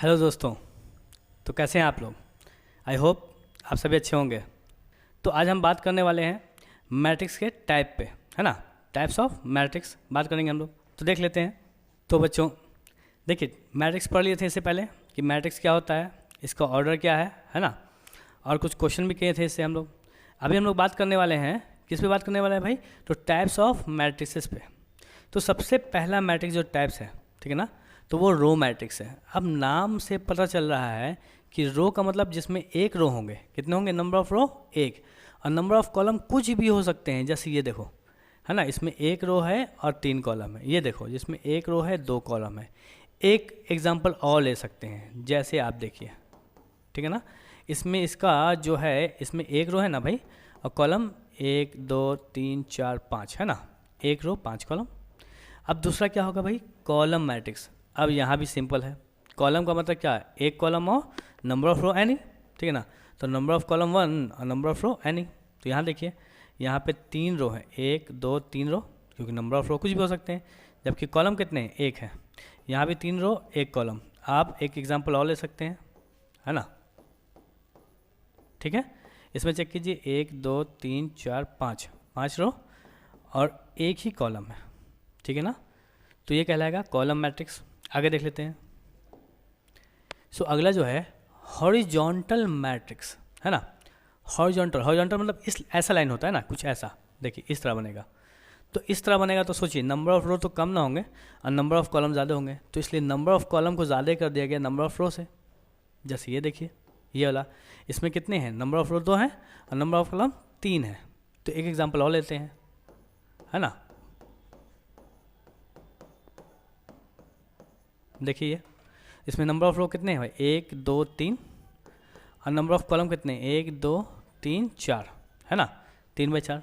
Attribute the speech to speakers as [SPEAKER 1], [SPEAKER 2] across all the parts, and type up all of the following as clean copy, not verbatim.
[SPEAKER 1] Hello दोस्तों। तो कैसे हैं आप लोग? आई होप आप सभी अच्छे होंगे। तो आज हम बात करने वाले हैं मैट्रिक्स के टाइप पे, है ना। टाइप्स ऑफ मैट्रिक्स बात करेंगे हम लोग। तो देख लेते हैं। तो बच्चों देखिए, मैट्रिक्स पढ़ लिए थे इससे पहले कि मैट्रिक्स क्या होता है, इसका ऑर्डर क्या है ना। और कुछ क्वेश्चन भी किए थे इससे हम लोग। अभी हम लोग बात करने वाले हैं, किस पे बात करने वाले हैं भाई? तो टाइप्स ऑफ मैट्रिक्सेस पे। तो सबसे पहला मैट्रिक्स जो टाइप्स है, ठीक है ना, तो वो रो मैट्रिक्स है। अब नाम से पता चल रहा है कि रो का मतलब जिसमें एक रो होंगे, कितने होंगे? नंबर ऑफ रो एक, और नंबर ऑफ कॉलम कुछ भी हो सकते हैं। जैसे ये देखो, है ना, इसमें एक रो है और 3 कॉलम है। ये देखो, जिसमें एक रो है 2 कॉलम है। एक एग्जांपल और ले सकते हैं, जैसे आप देखिए, ठीक है ना। इसमें इसका जो है, इसमें एक रो है ना भाई, और कॉलम 1 2 3 4 5, है ना। एक रो 5 कॉलम। अब दूसरा क्या होगा भाई? Column matrix. अब यहाँ भी सिंपल है। कॉलम का मतलब क्या है? एक कॉलम और नंबर ऑफ रो एनी, ठीक है ना। तो नंबर ऑफ कॉलम 1 और नंबर ऑफ रो एनी। तो यहाँ देखिए, यहाँ पे 3 रो है, 1 2 3 रो, क्योंकि नंबर ऑफ रो कुछ भी हो सकते हैं। जबकि कॉलम कितने हैं? एक है। यहाँ भी 3 रो 1 कॉलम। आप एक एग्जाम्पल और ले सकते हैं, है ना। ठीक है, इसमें चेक कीजिए, 1 2 3 4 5, 5 रो और एक ही कॉलम है, ठीक है ना। तो ये कहलाएगा कॉलम मैट्रिक्स। आगे देख लेते हैं। सो अगला जो है हॉरिजॉन्टल मैट्रिक्स, है ना। हॉरिजॉन्टल मतलब इस ऐसा लाइन होता है ना, कुछ ऐसा। देखिए इस तरह बनेगा। तो इस तरह बनेगा तो सोचिए, नंबर ऑफ रो तो कम ना होंगे और नंबर ऑफ कॉलम ज़्यादा होंगे, तो इसलिए नंबर ऑफ कॉलम को ज़्यादा कर दिया गया नंबर ऑफ रो से। जैसे ये देखिए, ये वाला, इसमें कितने हैं? नंबर ऑफ रो 2 हैं और नंबर ऑफ कॉलम 3 है। तो एक एग्जाम्पल और लेते हैं, है ना। देखिए इसमें नंबर ऑफ रो कितने हैं भाई? 1 2 3, और नंबर ऑफ कॉलम कितने? 1 2 3 4, है ना। 3/4,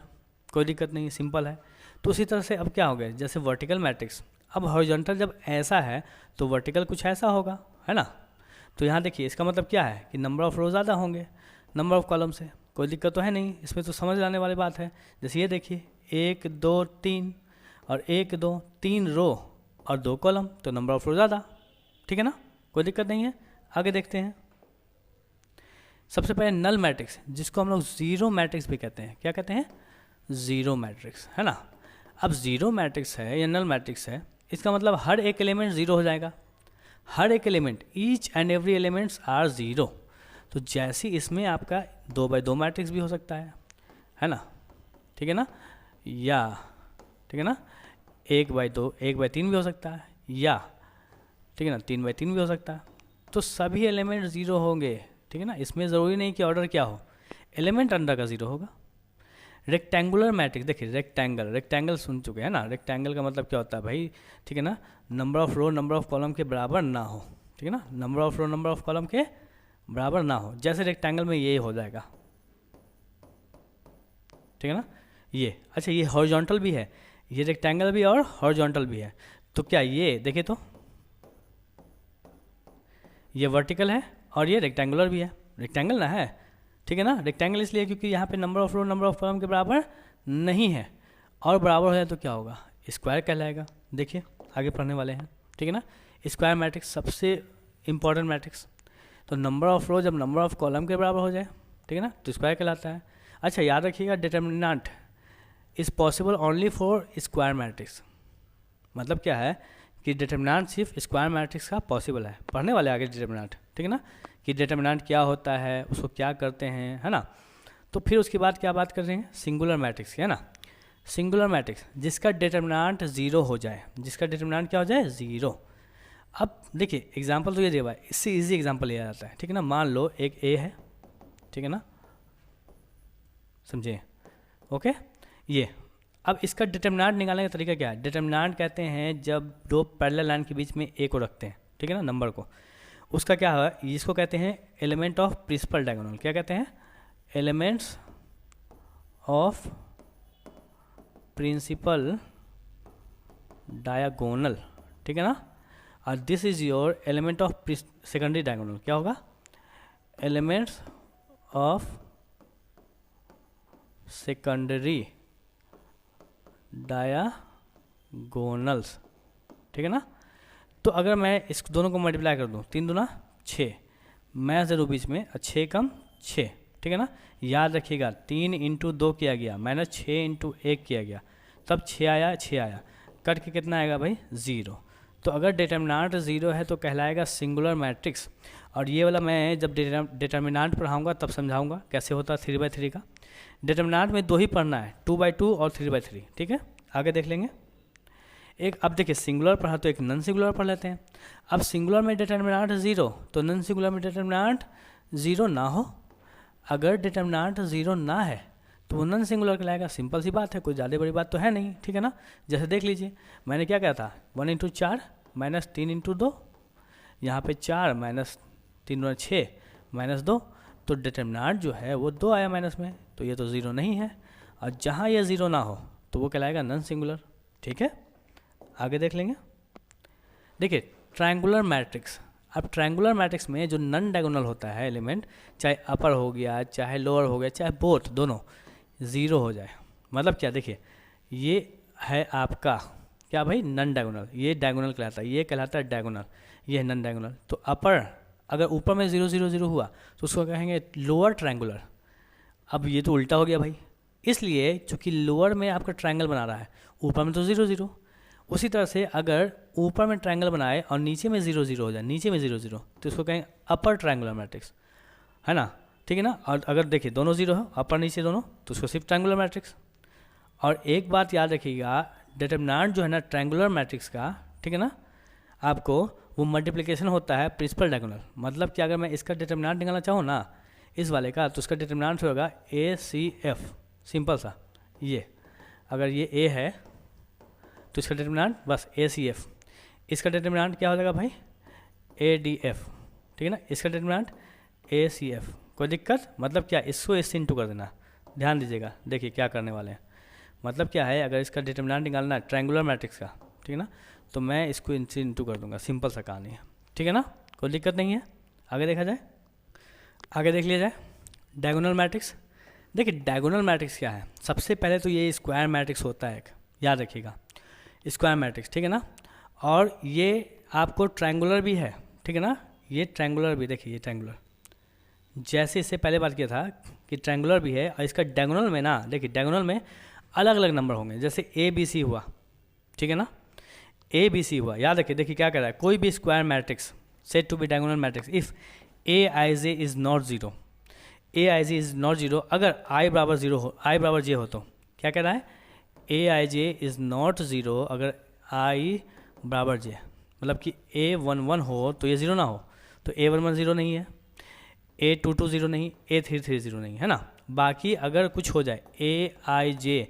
[SPEAKER 1] कोई दिक्कत नहीं, सिंपल है। तो उसी तरह से अब क्या हो गया, जैसे वर्टिकल मैट्रिक्स। अब हॉरिजॉन्टल जब ऐसा है तो वर्टिकल कुछ ऐसा होगा, है ना। तो यहाँ देखिए, इसका मतलब क्या है कि नंबर ऑफ रो ज़्यादा होंगे नंबर ऑफ कॉलम से। कोई दिक्कत तो है नहीं, इसमें तो समझ लाने वाली बात है। जैसे ये देखिए, 1 2 3 और 1 2 3 रो और 2 कॉलम, तो नंबर ऑफ रो ज़्यादा, ठीक है ना, कोई दिक्कत नहीं है। आगे देखते हैं। सबसे पहले नल मैट्रिक्स, जिसको हम लोग ज़ीरो मैट्रिक्स भी कहते हैं। क्या कहते हैं? ज़ीरो मैट्रिक्स, है ना। अब ज़ीरो मैट्रिक्स है या नल मैट्रिक्स है, इसका मतलब हर एक एलिमेंट ज़ीरो हो जाएगा। हर एक element, each and every elements are zero. तो जैसे इसमें आपका 2x2 मैट्रिक्स भी हो सकता है ना, ठीक है ना, या ठीक है ना 1x2 1x3 भी हो सकता है, या ठीक है ना 3x3 भी हो सकता है। तो सभी एलिमेंट ज़ीरो होंगे, ठीक है ना। इसमें ज़रूरी नहीं कि ऑर्डर क्या हो, एलिमेंट अंडर का ज़ीरो होगा। रेक्टेंगुलर मैट्रिक्स, देखिए रेक्टेंगल सुन चुके हैं ना। रेक्टेंगल का मतलब क्या होता है भाई? ठीक है ना, number of row number of column के बराबर ना हो, ठीक है ना। Number of row number of column के बराबर ना हो, जैसे रेक्टेंगल में ये हो जाएगा, ठीक है ना। ये अच्छा, ये हॉरिजॉन्टल भी है, ये रेक्टेंगल भी और हॉरिजॉन्टल भी है। तो क्या ये देखिए, तो ये वर्टिकल है और ये रेक्टेंगुलर भी है। रेक्टेंगल ना है, ठीक है ना। रेक्टेंगल इसलिए क्योंकि यहाँ पे number of row number of column के बराबर नहीं है, और बराबर हो जाए तो क्या होगा? स्क्वायर कहलाएगा। देखिए आगे पढ़ने वाले हैं, ठीक है ना। स्क्वायर मैट्रिक्स सबसे इंपॉर्टेंट मैट्रिक्स। तो नंबर ऑफ रो जब नंबर ऑफ कॉलम के बराबर हो जाए, ठीक है ना, तो स्क्वायर कहलाता है। अच्छा याद रखिएगा, determinant is possible only for square matrix. मतलब क्या है कि डिटर्मिनेंट सिर्फ स्क्वायर मैट्रिक्स का पॉसिबल है। पढ़ने वाले आगे डिटर्मिनेंट, ठीक है ना, कि डिटर्मिनेंट क्या होता है, उसको क्या करते हैं, है ना। तो फिर उसके बाद क्या बात कर रहे हैं? सिंगुलर मैट्रिक्स की, है ना। सिंगुलर मैट्रिक्स जिसका डिटर्मिनेंट ज़ीरो हो जाए, जिसका डिटर्मिनेंट क्या हो जाए? ज़ीरो। अब देखिए एग्जाम्पल तो ये दिया हुआ है, इससे ईजी एग्जाम्पल लिया जाता है, ठीक है ना। मान लो एक ए है, ठीक है ना, समझिए, ओके। ये अब इसका डिटर्मिनेंट निकालने का तरीका क्या है? डिटर्मिनेंट कहते हैं जब दो पैरेलल लाइन के बीच में ए को रखते हैं, ठीक है ना, नंबर को, उसका क्या है? इसको कहते हैं एलिमेंट ऑफ प्रिंसिपल डायगोनल। क्या कहते हैं? एलिमेंट्स ऑफ प्रिंसिपल डायगोनल, ठीक है ना। और this is your element of secondary diagonal. क्या होगा? एलिमेंट्स ऑफ सेकेंडरी डायगोनल्स, ठीक है ना। तो अगर मैं इस दोनों को मल्टीप्लाई कर दूँ, 3 दूना 6, मैं 0 बीच में, 6 कम 6, ठीक है ना। याद रखिएगा 3 इंटू 2 किया गया माइनस 6 इंटू 1 किया गया, तब 6 आया, 6 आया, कट के कितना आएगा भाई 0। तो अगर डिटर्मिनेंट 0 है तो कहलाएगा सिंगुलर मैट्रिक्स। और ये वाला मैं जब डिटर्मिनेंट पढ़ाऊंगा तब समझाऊंगा कैसे होता है 3/3 का। डिटर्मिनेंट में 2 ही पढ़ना है, 2/2 और 3/3, ठीक है। आगे देख लेंगे। एक अब देखिए सिंगुलर पढ़ा तो एक नॉन सिंगुलर पढ़ लेते हैं। अब सिंगुलर में डिटर्मिनेंट 0 तो नॉन सिंगुलर में डिटर्मिनेंट 0 ना हो। अगर डिटर्मिनेंट 0 ना है तो वो नॉन सिंगुलर कहलाएगा। सिंपल सी बात है, कोई ज़्यादा बड़ी बात तो है नहीं, ठीक है ना। जैसे देख लीजिए मैंने क्या कहा था 1 इंटू 4 माइनस 3 इंटू 2, यहाँ पे 4 माइनस 3 6 माइनस 2, तो डिटर्मिनेंट जो है वो 2 आया माइनस में, तो ये तो 0 नहीं है। और जहाँ ये 0 ना हो तो वो कहलाएगा नॉन सिंगुलर, ठीक है। आगे देख लेंगे। देखिए ट्रायंगुलर मैट्रिक्स। अब ट्रायंगुलर मैट्रिक्स में जो नॉन डायगोनल होता है एलिमेंट, चाहे अपर हो गया चाहे लोअर हो गया चाहे बोथ दोनों 0 हो जाए, मतलब क्या, देखिए ये है आपका क्या भाई नॉन डायगोनल, ये डायगोनल कहलाता है, ये कहलाता है डायगोनल, ये है नॉन डायगोनल। तो अपर अगर ऊपर में 0 0 0 हुआ तो उसको कहेंगे लोअर ट्रायंगुलर। अब ये तो उल्टा हो गया भाई, इसलिए चूँकि लोअर में आपका ट्रायंगल बना रहा है, ऊपर में तो 0 0। उसी तरह से अगर ऊपर में ट्रायंगल बनाए और नीचे में 0 0 हो जाए, नीचे में 0 0, तो इसको कहेंगे अपर ट्रायंगुलर मैट्रिक्स, है ना, ठीक है ना। और अगर देखिए दोनों 0 हो, अपर नीचे दोनों, तो उसको सिर्फ ट्रायंगुलर मैट्रिक्स। और एक बात याद रखिएगा, डिटर्मिनेंट जो है ना ट्रायंगुलर मैट्रिक्स का, ठीक है ना, आपको वो मल्टीप्लिकेशन होता है प्रिंसिपल डायगोनल। मतलब कि अगर मैं इसका डिटर्मिनेंट निकालना चाहूँ ना इस वाले का, तो उसका डिटर्मिनेंट होगा ACF, सिंपल सा। ये अगर ये A है तो इसका डिटर्मिनेंट बस ACF, इसका डिटर्मिनेंट क्या हो जाएगा भाई ADF, ठीक है ना। इसका डिटर्मिनेंट ACF, कोई दिक्कत, मतलब क्या, इसको इससे इंटू कर देना। ध्यान दीजिएगा, देखिए क्या करने वाले हैं। मतलब क्या है, अगर इसका डिटर्मिनेंट निकालना है ट्रायंगुलर मैट्रिक्स का, ठीक है ना, तो मैं इसको इनसे इंटू कर दूंगा, सिंपल सा कहानी है, ठीक है ना, कोई दिक्कत नहीं है। आगे देखा जाए, आगे देख लिया जाए डायगोनल मैट्रिक्स। देखिए डायगोनल मैट्रिक्स क्या है, सबसे पहले तो ये स्क्वायर मैट्रिक्स होता है एक, याद रखिएगा स्क्वायर मैट्रिक्स, ठीक है ना। और ये आपको ट्रायंगुलर भी है, ठीक है ना, ये ट्रायंगुलर भी, देखिए ये ट्रायंगुलर, जैसे इससे पहले बात किया था कि ट्रायंगुलर भी है। और इसका डायगोनल में ना, देखिए डायगोनल में अलग अलग नंबर होंगे, जैसे ABC हुआ, ठीक है ना, ABC हुआ, याद रखिए। देखिए क्या कह रहा है, कोई भी square matrix set to be diagonal matrix if AIJ is not 0, AIJ is not 0, अगर I बराबर 0 हो, I बराबर J हो, तो क्या कह रहा है AIJ इज़ नॉट 0, अगर I बराबर J, मतलब कि A11 हो तो ये 0 ना हो, तो A11 0 नहीं है, A22 0 नहीं, A33 0 नहीं, है ना। बाकी अगर कुछ हो जाए AIJ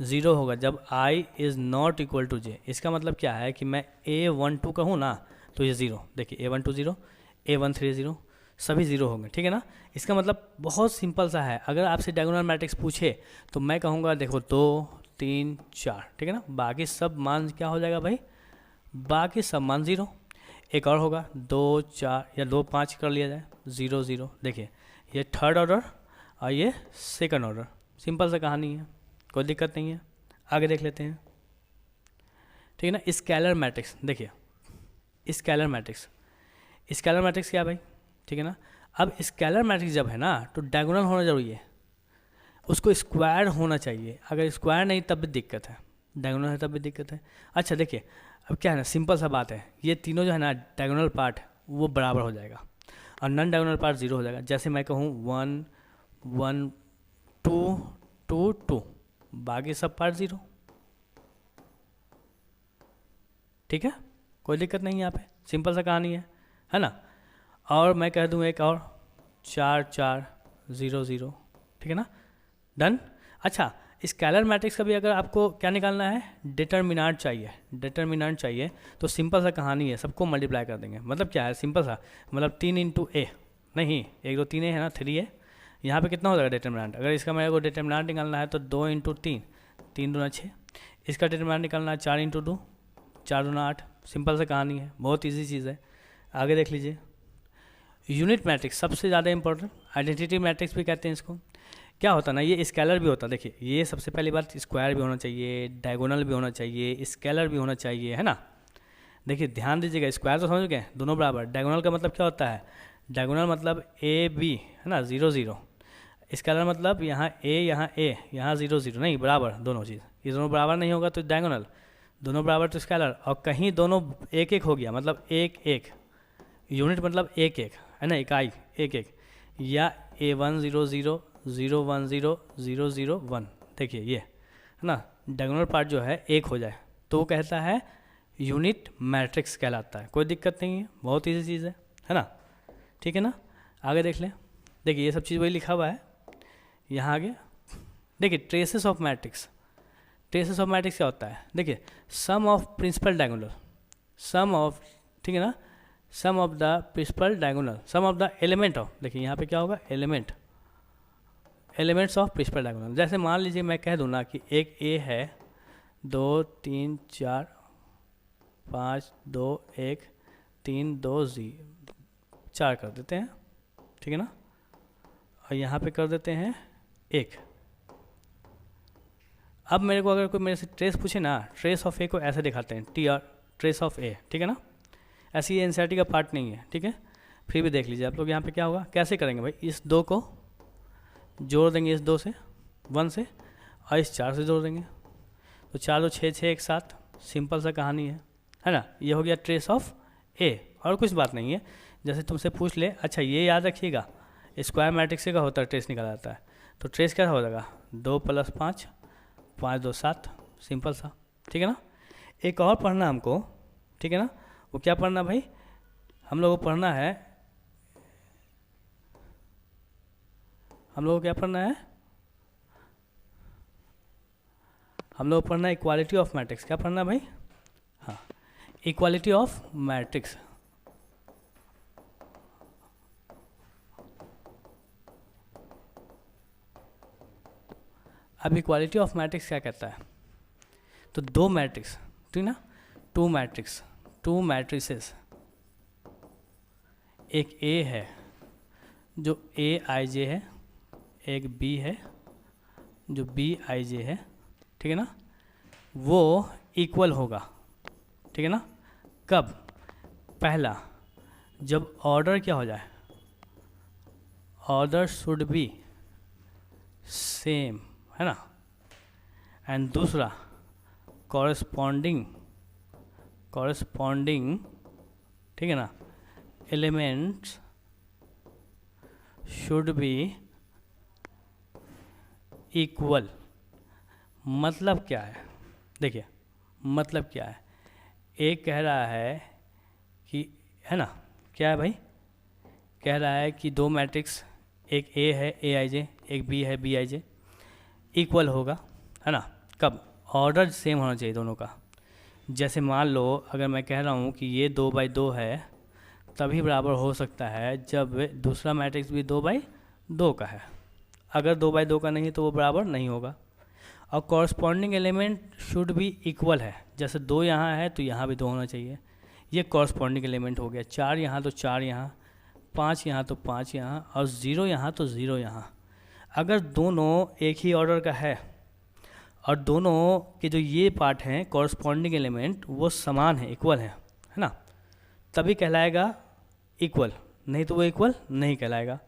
[SPEAKER 1] 0 होगा जब I is not equal to J। इसका मतलब क्या है कि मैं A12 कहूँ ना तो ये 0, देखिए A12 0, A13 0, सभी 0 होंगे, ठीक है ना। इसका मतलब बहुत सिंपल सा है, अगर आपसे डायगोनल मैट्रिक्स पूछे तो मैं कहूँगा देखो 2 3 4, ठीक है ना, बाकी सब मान क्या हो जाएगा भाई, बाकी सब मान 0। एक और होगा 2 4 या 2 5 कर लिया जाए, 0 0, देखिए ये थर्ड ऑर्डर और ये सेकंड ऑर्डर, सिंपल सा कहानी है, कोई दिक्कत नहीं है। आगे देख लेते हैं, ठीक है ना। स्केलर मैट्रिक्स, देखिए स्केलर मैट्रिक्स, स्केलर मैट्रिक्स क्या भाई, ठीक है ना। अब स्केलर मैट्रिक्स जब है ना तो डायगोनल होना जरूरी है, उसको स्क्वायर होना चाहिए, अगर स्क्वायर नहीं तब भी दिक्कत है, डायगोनल है तब भी दिक्कत है। अच्छा देखिए अब क्या है ना, सिंपल सा बात है, ये तीनों जो है ना डायगोनल पार्ट वो बराबर हो जाएगा और नॉन डायगोनल पार्ट 0 हो जाएगा। जैसे मैं कहूँ 1 1 2 2 2, बाकी सब पार्ट 0, ठीक है, कोई दिक्कत नहीं है यहाँ पे, सिंपल सा कहानी है ना। और मैं कह दूँ एक और 4 4 0 0, ठीक है ना, डन। अच्छा स्केलर मैट्रिक्स का भी अगर आपको क्या निकालना है, डिटर्मिनेंट चाहिए, डिटर्मिनेंट चाहिए तो सिंपल सा कहानी है, सबको मल्टीप्लाई कर देंगे। मतलब क्या है, सिंपल सा, मतलब 3 इंटू A, नहीं 1 2 3 है ना, 3 है, यहाँ पे कितना हो जाएगा डिटर्मिनेंट, अगर इसका मेरे को डिटर्मिनेंट निकालना है तो 2 इंटू 3, 3 दूना 6, इसका डिटर्मिनेंट निकालना है 4 इंटू 2, 4 दूना 8, सिंपल सा कहानी है, बहुत ईजी चीज़ है। आगे देख लीजिए यूनिट मैट्रिक्स, सबसे ज़्यादा इंपॉर्टेंट, आइडेंटिटी मैट्रिक्स भी कहते हैं इसको। क्या होता है ना, ये स्केलर भी होता है, देखिए ये सबसे पहली बात, स्क्वायर भी होना चाहिए, डायगोनल भी होना चाहिए, स्केलर भी होना चाहिए, है ना। देखिए ध्यान दीजिएगा, स्क्वायर तो समझ गए, दोनों बराबर। डायगोनल का मतलब क्या होता है? डायगोनल मतलब ए बी, है ना, 0 0। स्केलर मतलब यहाँ ए यहाँ 0 0, नहीं बराबर दोनों चीज़, ये दोनों बराबर नहीं होगा तो डायगोनल, दोनों बराबर तो स्केलर। और कहीं दोनों एक एक हो गया मतलब एक एक, यूनिट मतलब एक एक, है ना, इकाई एक एक, या A1 0 0 0 1 0 0 0 1, देखिए ये, है ना, डायगोनल पार्ट जो है एक हो जाए तो वो कहता है यूनिट मैट्रिक्स कहलाता है। कोई दिक्कत नहीं है, बहुत ईजी चीज़ है ना, ठीक है ना। आगे देख लें, देखिए ये सब चीज़ वही लिखा हुआ है यहाँ आगे। देखिए traces of matrix, traces of matrix क्या होता है? देखिए sum of principal diagonal, sum of, ठीक है ना, sum of the principal diagonal, sum of the element of, देखिए यहाँ पे क्या होगा, element, elements of principal diagonal. जैसे मान लीजिए मैं कह दूँ ना कि एक ए है, 2 3 4 5 2 1 3 2 4 कर देते हैं, ठीक है ना, और यहाँ पे कर देते हैं 1। अब मेरे को अगर कोई मेरे से ट्रेस पूछे ना, ट्रेस ऑफ ए को ऐसे दिखाते हैं, टी आर, ट्रेस ऑफ ए, ठीक है ना। ऐसी ये एनसीईआरटी का पार्ट नहीं है, ठीक है, फिर भी देख लीजिए आप लोग। यहाँ पे क्या होगा, कैसे करेंगे भाई, इस 2 को जोड़ देंगे इस 2 से, 1 से, और इस 4 से जोड़ देंगे, तो 4 2 6 6 1 7, सिंपल सा कहानी है ना। ये हो गया ट्रेस ऑफ ए, और कुछ बात नहीं है। जैसे तुमसे पूछ ले, अच्छा ये याद रखिएगा, स्क्वायर मैट्रिक्स का होता है ट्रेस निकल आता है, तो ट्रेस क्या हो जाएगा, 2 + 5 5 2 7, सिंपल सा, ठीक है ना। एक और पढ़ना हमको, ठीक है ना, वो क्या पढ़ना भाई, हम लोगों को पढ़ना है, हम लोगों को क्या पढ़ना है, हम लोग पढ़ना है इक्वालिटी ऑफ मैट्रिक्स। क्या पढ़ना है भाई, हाँ, इक्वालिटी ऑफ मैट्रिक्स। अब इक्वालिटी ऑफ मैट्रिक्स क्या कहता है, तो 2 मैट्रिक्स, ठीक ना, 2 मैट्रिक्स, 2 मैट्रिसेस, एक ए है जो AIJ है, एक B है जो BIJ है, ठीक है ना, वो इक्वल होगा, ठीक है ना। कब? पहला, जब ऑर्डर क्या हो जाए, ऑर्डर शुड बी सेम, है ना, एंड दूसरा कॉरेस्पॉन्डिंग, ठीक है ना, एलिमेंट्स शुड बी इक्वल। मतलब क्या है, देखिए मतलब क्या है, एक कह रहा है कि, है ना, क्या है भाई, कह रहा है कि 2 मैट्रिक्स, एक A है AIJ, एक B है BIJ, इक्वल होगा, है ना, कब? ऑर्डर सेम होना चाहिए दोनों का। जैसे मान लो अगर मैं कह रहा हूँ कि ये 2/2 है, तभी बराबर हो सकता है जब दूसरा मैट्रिक्स भी 2/2 का है। अगर 2/2 का नहीं तो वो बराबर नहीं होगा। और कॉरस्पॉन्डिंग एलिमेंट शुड भी इक्वल है, जैसे 2 यहाँ है तो यहाँ भी 2 होना चाहिए, ये कॉरस्पॉन्डिंग एलिमेंट हो गया। 4 यहाँ तो 4 यहाँ, 5 यहाँ तो 5 यहाँ, और 0 यहाँ तो 0 यहाँ। अगर दोनों एक ही ऑर्डर का है और दोनों के जो ये पार्ट हैं कॉरस्पॉन्डिंग एलिमेंट वो समान है, इक्वल है ना, तभी कहलाएगा इक्वल, नहीं तो वो इक्वल नहीं कहलाएगा।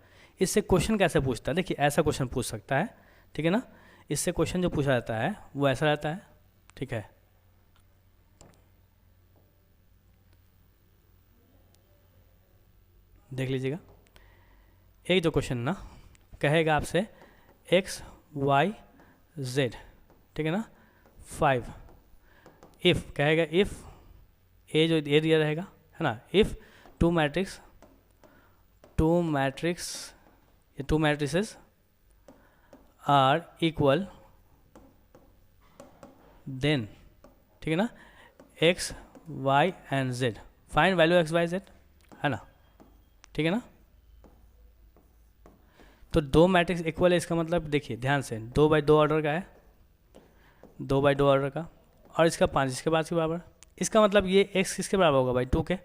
[SPEAKER 1] इससे क्वेश्चन कैसे पूछता है, देखिए ऐसा क्वेश्चन पूछ सकता है, ठीक है ना। इससे क्वेश्चन जो पूछा जाता है वो ऐसा रहता है, ठीक है। देख लीजिएगा, एक जो क्वेश्चन ना कहेगा आपसे x y z, ठीक है ना, 5, इफ़ कहेगा, इफ़ ए जो ए दिया रहेगा, है ना, if two matrices are equal, then, ठीक है ना, x y and z, find value x y z, है ना, ठीक है ना। तो 2 मैट्रिक्स इक्वल है, इसका मतलब देखिए ध्यान से, 2/2 ऑर्डर का है, 2/2 ऑर्डर का, और इसका 5 इसके बाद के बराबर। इसका मतलब ये x किसके बराबर होगा भाई, 2 के,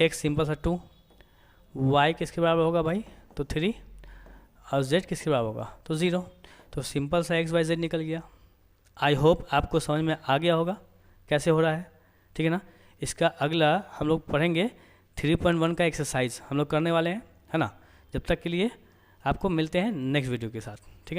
[SPEAKER 1] x सिंपल सा 2, y किसके बराबर होगा भाई, तो 3, और z किसके बराबर होगा, तो 0। तो सिंपल सा x y z निकल गया। आई होप आपको समझ में आ गया होगा कैसे हो रहा है, ठीक है ना। इसका अगला हम लोग पढ़ेंगे 3.1 का एक्सरसाइज हम लोग करने वाले हैं, है ना। जब तक के लिए आपको मिलते हैं नेक्स्ट वीडियो के साथ, ठीक है।